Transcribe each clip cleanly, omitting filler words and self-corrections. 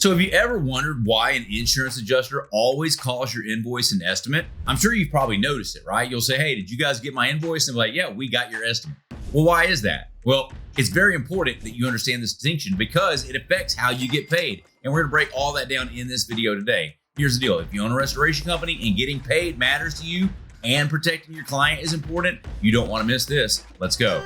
So have you ever wondered why an insurance adjuster always calls your invoice an estimate? I'm sure you've probably noticed it, right? You'll say, hey, did you guys get my invoice? And they're like, yeah, we got your estimate. Well, why is that? Well, it's very important that you understand this distinction because it affects how you get paid. And we're gonna break all that down in this video today. Here's the deal. If you own a restoration company and getting paid matters to you and protecting your client is important, you don't wanna miss this. Let's go.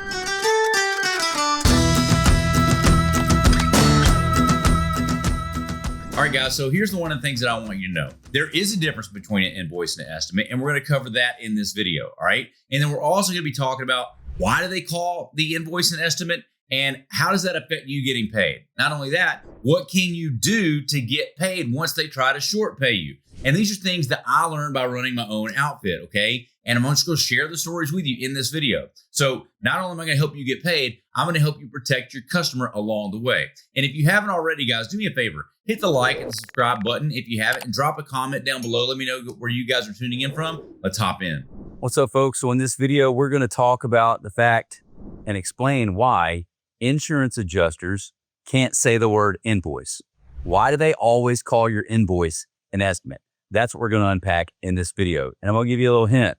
All right, guys, so here's one of the things that I want you to know. There is a difference between an invoice and an estimate, and we're gonna cover that in this video, all right? And then we're also gonna be talking about why do they call the invoice an estimate and how does that affect you getting paid? Not only that, what can you do to get paid once they try to short pay you? And these are things that I learned by running my own outfit, okay? And I'm just gonna share the stories with you in this video. So not only am I gonna help you get paid, I'm gonna help you protect your customer along the way. And if you haven't already, guys, do me a favor. Hit the like and subscribe button if you haven't, and drop a comment down below. Let me know where you guys are tuning in from. Let's hop in. What's up, folks? So in this video, we're gonna talk about the fact and explain why insurance adjusters can't say the word invoice. Why do they always call your invoice an estimate? That's what we're going to unpack in this video. And I'm going to give you a little hint.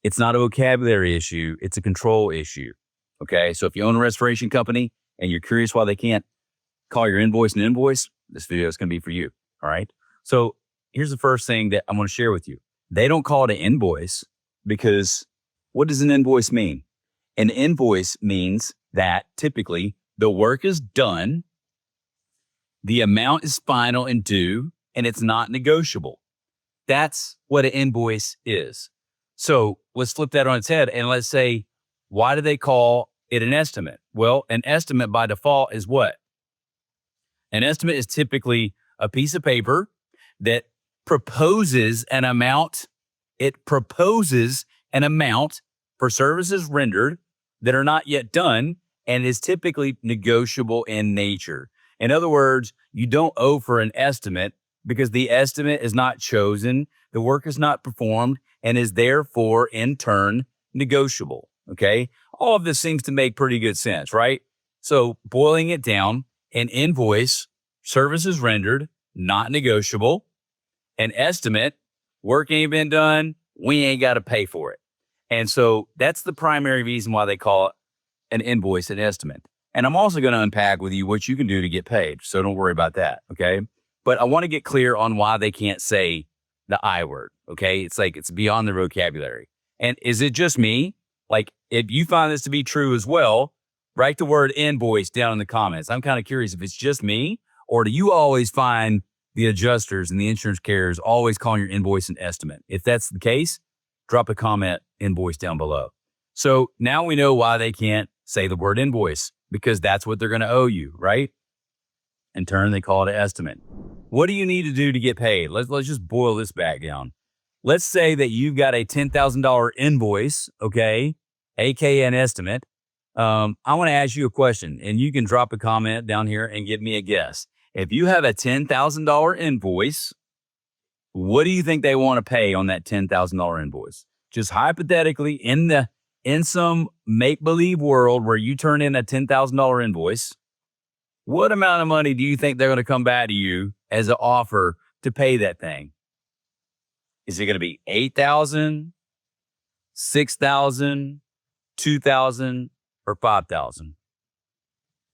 It's not a vocabulary issue. It's a control issue. Okay. So if you own a restoration company and you're curious why they can't call your invoice an invoice, this video is going to be for you. All right. So here's the first thing that I'm going to share with you. They don't call it an invoice because what does an invoice mean? An invoice means that typically the work is done, the amount is final and due, and it's not negotiable. That's what an invoice is. So let's flip that on its head and let's say, why do they call it an estimate? Well, an estimate by default is what? An estimate is typically a piece of paper that proposes an amount. It proposes an amount for services rendered that are not yet done and is typically negotiable in nature. In other words, you don't owe for an estimate because the estimate is not chosen, the work is not performed, and is therefore, in turn, negotiable, okay? All of this seems to make pretty good sense, right? So boiling it down, an invoice, services rendered, not negotiable. An estimate, work ain't been done, we ain't got to pay for it. And so that's the primary reason why they call it an invoice, an estimate. And I'm also going to unpack with you what you can do to get paid. So don't worry about that, okay? But I want to get clear on why they can't say the I word, okay? It's like it's beyond their vocabulary. And is it just me? Like, if you find this to be true as well, write the word invoice down in the comments. I'm kind of curious if it's just me, or do you always find the adjusters and the insurance carriers always calling your invoice an estimate? If that's the case, drop a comment, invoice down below. So now we know why they can't say the word invoice, because that's what they're going to owe you, right? In turn, they call it an estimate. What do you need to do to get paid? Let's just boil this back down. Let's say that you've got a $10,000 invoice, okay, aka an estimate. I want to ask you a question, and you can drop a comment down here and give me a guess. If you have a $10,000 invoice, what do you think they want to pay on that $10,000 invoice? Just hypothetically, in some make-believe world where you turn in a $10,000 invoice, what amount of money do you think they're going to come back to you as an offer to pay that thing? Is it going to be $8,000, $6,000, $2,000, or $5,000?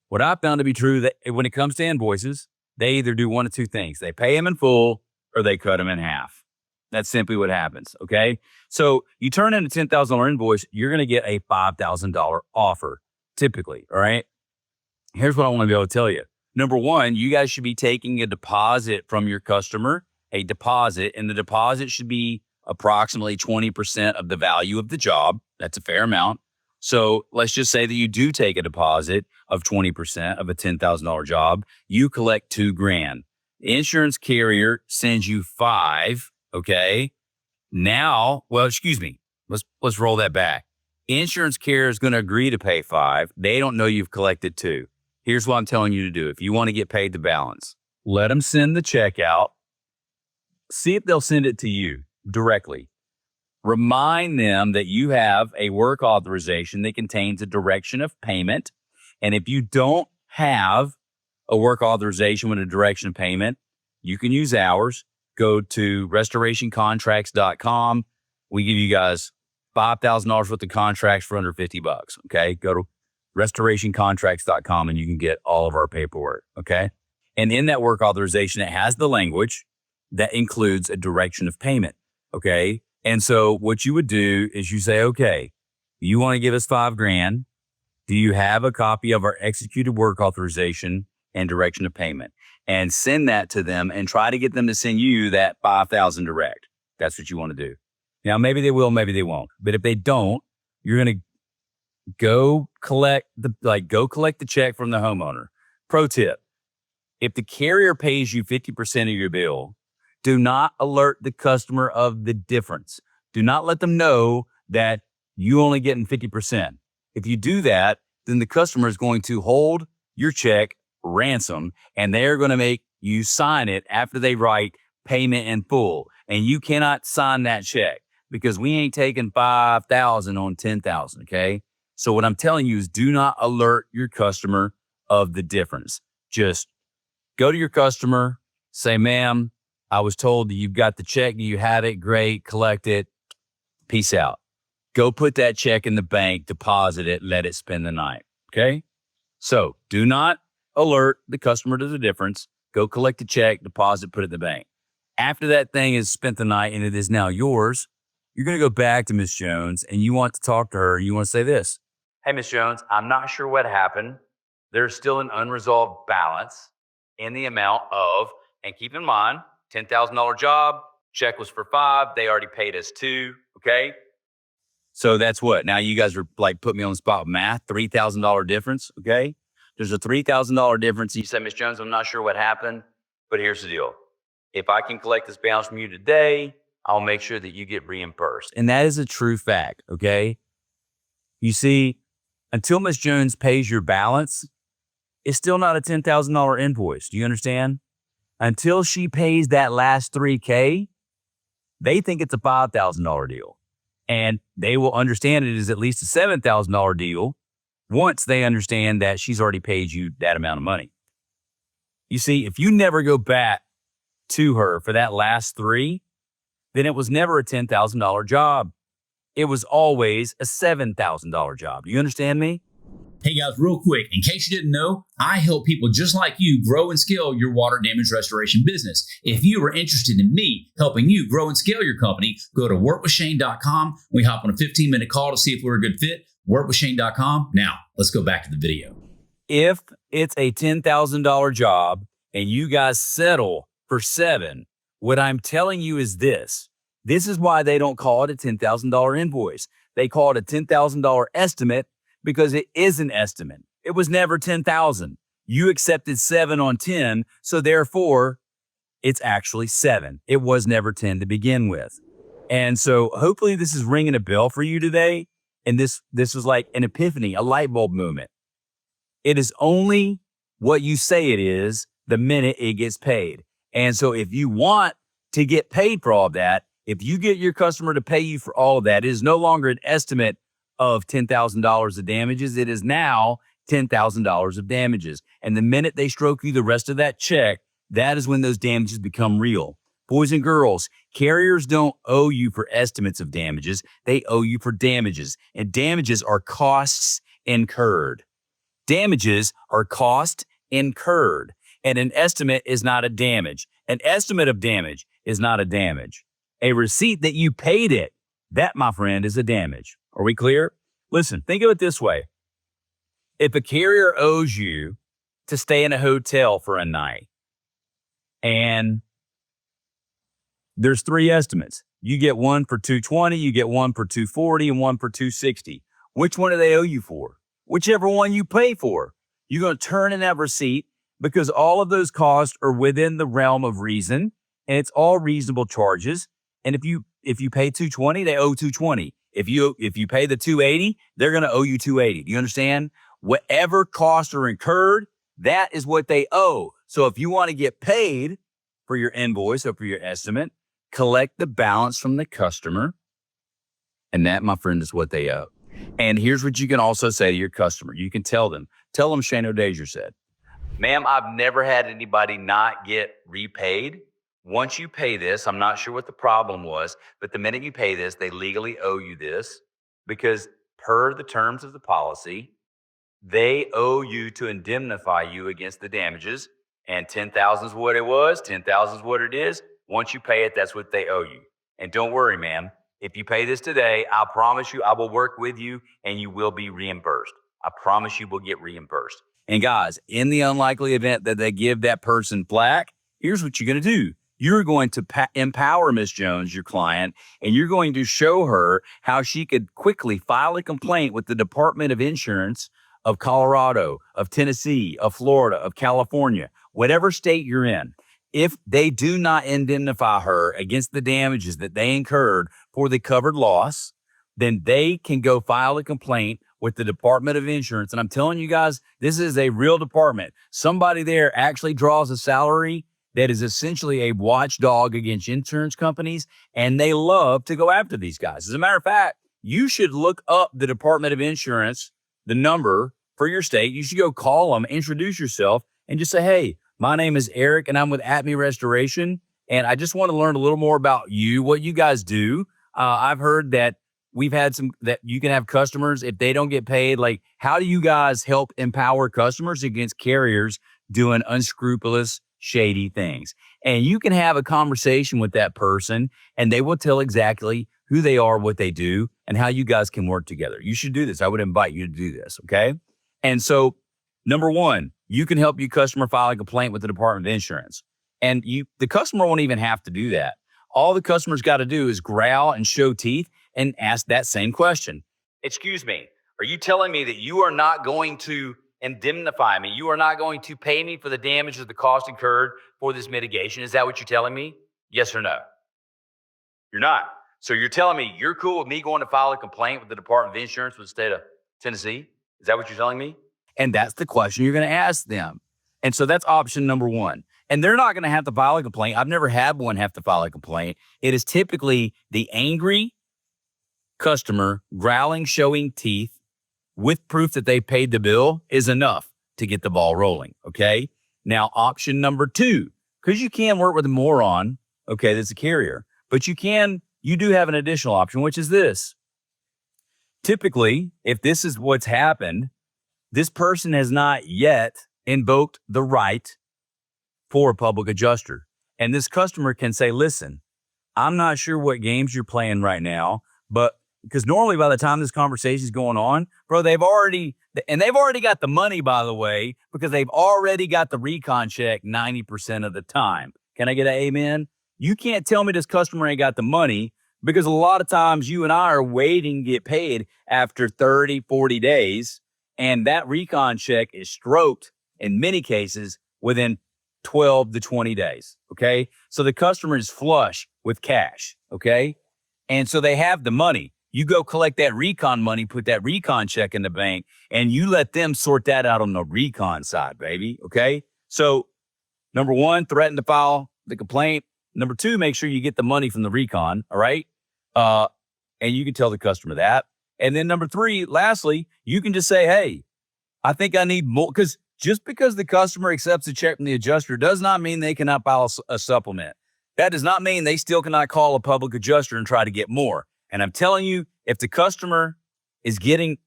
What I found to be true that when it comes to invoices, they either do one of two things. They pay them in full or they cut them in half. That's simply what happens, okay? So you turn in a $10,000 invoice, you're going to get a $5,000 offer, typically, all right? Here's what I want to be able to tell you. Number one, you guys should be taking a deposit from your customer, a deposit, and the deposit should be approximately 20% of the value of the job. That's a fair amount. So let's just say that you do take a deposit of 20% of a $10,000 job. You collect $2,000. The insurance carrier sends you $5,000, okay? Now, well, excuse me. Let's roll that back. Insurance carrier is going to agree to pay $5,000. They don't know you've collected $2,000. Here's what I'm telling you to do. If you want to get paid the balance, let them send the check out. See if they'll send it to you directly. Remind them that you have a work authorization that contains a direction of payment. And if you don't have a work authorization with a direction of payment, you can use ours. Go to restorationcontracts.com. We give you guys $5,000 worth of contracts for under $50. Okay. Go to restorationcontracts.com and you can get all of our paperwork. Okay. And in that work authorization, it has the language that includes a direction of payment. Okay. And so what you would do is you say, okay, you want to give us $5,000. Do you have a copy of our executed work authorization and direction of payment? And send that to them and try to get them to send you that $5,000 direct. That's what you want to do. Now, maybe they will, maybe they won't. But if they don't, you're going to go collect the check from the homeowner. Pro tip: if the carrier pays you 50% of your bill, do not alert the customer of the difference. Do not let them know that you only getting 50%. If you do that, then the customer is going to hold your check ransom, and they're going to make you sign it after they write payment in full. And you cannot sign that check because we ain't taking 5,000 on 10,000. Okay. So what I'm telling you is do not alert your customer of the difference. Just go to your customer, say, ma'am, I was told that you've got the check. You have it. Great. Collect it. Peace out. Go put that check in the bank, deposit it, let it spend the night. Okay. So do not alert the customer to the difference. Go collect the check, deposit, put it in the bank. After that thing is spent the night and it is now yours, you're going to go back to Miss Jones and you want to talk to her. You want to say this: hey, Miss Jones, I'm not sure what happened. There's still an unresolved balance in the amount of, and keep in mind, $10,000 job, check was for $5,000. They already paid us $2,000. Okay. So that's what? Now you guys are like put me on the spot with math, $3,000 difference. Okay. There's a $3,000 difference. You say, Miss Jones, I'm not sure what happened, but here's the deal. If I can collect this balance from you today, I'll make sure that you get reimbursed. And that is a true fact. Okay. You see, until Miss Jones pays your balance, it's still not a $10,000 invoice. Do you understand? Until she pays that last $3,000, they think it's a $5,000 deal. And they will understand it is at least a $7,000 deal once they understand that she's already paid you that amount of money. You see, if you never go back to her for that last $3,000, then it was never a $10,000 job. It was always a $7,000 job. You understand me? Hey guys, real quick, in case you didn't know, I help people just like you grow and scale your water damage restoration business. If you are interested in me helping you grow and scale your company, go to workwithshane.com. We hop on a 15-minute call to see if we're a good fit. Workwithshane.com. Now, let's go back to the video. If it's a $10,000 job and you guys settle for $7,000, what I'm telling you is this. This is why they don't call it a $10,000 invoice. They call it a $10,000 estimate because it is an estimate. It was never $10,000. You accepted 7 on 10, so therefore it's actually 7. It was never 10 to begin with. And so hopefully this is ringing a bell for you today. And this was like an epiphany, a light bulb moment. It is only what you say it is the minute it gets paid. And so if you want to get paid for all of that, if you get your customer to pay you for all of that, it is no longer an estimate of $10,000 of damages. It is now $10,000 of damages. And the minute they stroke you the rest of that check, that is when those damages become real. Boys and girls, carriers don't owe you for estimates of damages. They owe you for damages. And damages are costs incurred. Damages are cost incurred. And an estimate is not a damage. An estimate of damage is not a damage. A receipt that you paid it, that, my friend, is a damage. Are we clear? Listen, think of it this way. If a carrier owes you to stay in a hotel for a night and there's 3 estimates, you get one for $220, you get one for $240, and one for $260. Which one do they owe you for? Whichever one you pay for. You're going to turn in that receipt because all of those costs are within the realm of reason and it's all reasonable charges. And if you pay $220, they owe $220. If you pay the $280, they're going to owe you $280. Do you understand? Whatever costs are incurred, that is what they owe. So if you want to get paid for your invoice or for your estimate, collect the balance from the customer. And that, my friend, is what they owe. And here's what you can also say to your customer. You can tell them Shane O'Dazier said, Ma'am, I've never had anybody not get repaid. Once you pay this, I'm not sure what the problem was, but the minute you pay this, they legally owe you this because per the terms of the policy, they owe you to indemnify you against the damages. And 10,000 is what it was. 10,000 is what it is. Once you pay it, that's what they owe you. And don't worry, ma'am. If you pay this today, I promise you I will work with you and you will be reimbursed. I promise you will get reimbursed. And guys, in the unlikely event that they give that person flack, here's what you're going to do. You're going to empower Miss Jones, your client, and you're going to show her how she could quickly file a complaint with the Department of Insurance of Colorado, of Tennessee, of Florida, of California, whatever state you're in. If they do not indemnify her against the damages that they incurred for the covered loss, then they can go file a complaint with the Department of Insurance. And I'm telling you guys, this is a real department. Somebody there actually draws a salary that is essentially a watchdog against insurance companies, and they love to go after these guys. As a matter of fact, you should look up the Department of Insurance, the number for your state. You should go call them, introduce yourself, and just say, hey, my name is Eric, and I'm with Acme Restoration, and I just want to learn a little more about you, what you guys do. I've heard that we've had that you can have customers, if they don't get paid, like how do you guys help empower customers against carriers doing unscrupulous, shady things? And you can have a conversation with that person and they will tell exactly who they are, what they do, and how you guys can work together. You should do this. I would invite you to do this, okay? And so, number one, you can help your customer file a complaint with the Department of Insurance. And the customer won't even have to do that. All the customer's got to do is growl and show teeth and ask that same question. Excuse me, are you telling me that you are not going to indemnify me? You are not going to pay me for the damages, the cost incurred for this mitigation? Is that what you're telling me? Yes or no? You're not. So you're telling me you're cool with me going to file a complaint with the Department of Insurance with the state of Tennessee? Is that what you're telling me? And that's the question you're going to ask them. And so that's option number one. And they're not going to have to file a complaint. I've never had one have to file a complaint. It is typically the angry customer growling, showing teeth with proof that they paid the bill is enough to get the ball rolling, okay? Now, option number two, because you can work with a moron, okay, that's a carrier, but you do have an additional option, which is this. Typically, if this is what's happened, this person has not yet invoked the right for a public adjuster. And this customer can say, listen, I'm not sure what games you're playing right now, but because normally by the time this conversation is going on, bro, they've already got the money, by the way, because they've already got the recon check 90% of the time. Can I get an amen? You can't tell me this customer ain't got the money because a lot of times you and I are waiting to get paid after 30, 40 days. And that recon check is stroked in many cases within 12 to 20 days. Okay. So the customer is flush with cash. Okay. And so they have the money. You go collect that recon money, put that recon check in the bank, and you let them sort that out on the recon side, baby. Okay. So number one, threaten to file the complaint. Number two, make sure you get the money from the recon. All right. And you can tell the customer that. And then number three, lastly, you can just say, hey, I think I need more, because just because the customer accepts a check from the adjuster does not mean they cannot file a supplement. That does not mean they still cannot call a public adjuster and try to get more. And I'm telling you, if the customer is getting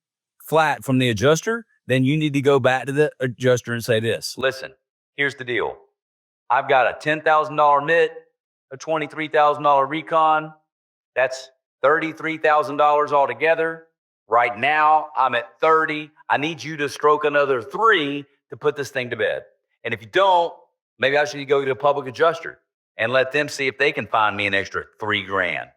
flat from the adjuster, then you need to go back to the adjuster and say this. Listen, here's the deal. I've got a $10,000 MIT, a $23,000 recon. That's $33,000 altogether. Right now, I'm at 30. I need you to stroke another 3 to put this thing to bed. And if you don't, maybe I should go to a public adjuster and let them see if they can find me an extra $3,000.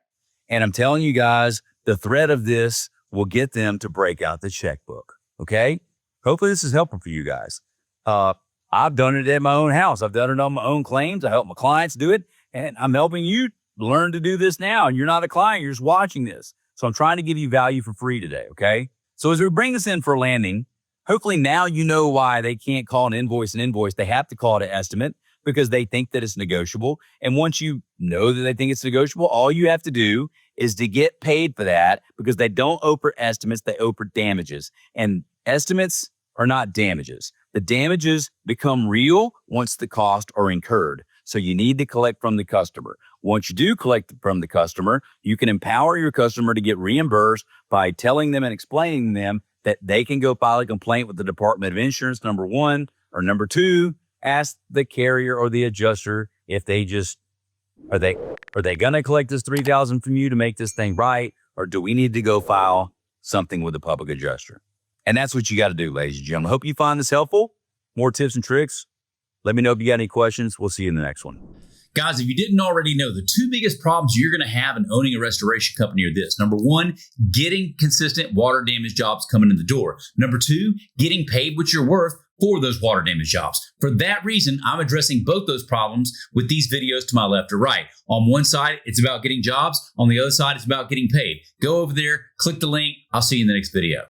And I'm telling you guys, the threat of this will get them to break out the checkbook. Okay? Hopefully this is helpful for you guys. I've done it at my own house. I've done it on my own claims. I help my clients do it. And I'm helping you learn to do this now. And you're not a client, you're just watching this. So I'm trying to give you value for free today, okay? So as we bring this in for a landing, hopefully now you know why they can't call an invoice an invoice. They have to call it an estimate because they think that it's negotiable. And once you know that they think it's negotiable, all you have to do is to get paid for that because they don't owe for estimates, they owe for damages. And estimates are not damages. The damages become real once the costs are incurred. So you need to collect from the customer. Once you do collect from the customer, you can empower your customer to get reimbursed by telling them and explaining to them that they can go file a complaint with the Department of Insurance, number one, or number two, ask the carrier or the adjuster if they just, are they going to collect this $3,000 from you to make this thing right? Or do we need to go file something with the public adjuster? And that's what you got to do, ladies and gentlemen. Hope you find this helpful. More tips and tricks. Let me know if you got any questions. We'll see you in the next one. Guys, if you didn't already know, the two biggest problems you're going to have in owning a restoration company are this. Number one, getting consistent water damage jobs coming in the door. Number two, getting paid what you're worth for those water damage jobs. For that reason, I'm addressing both those problems with these videos to my left or right. On one side, it's about getting jobs. On the other side, it's about getting paid. Go over there, click the link. I'll see you in the next video.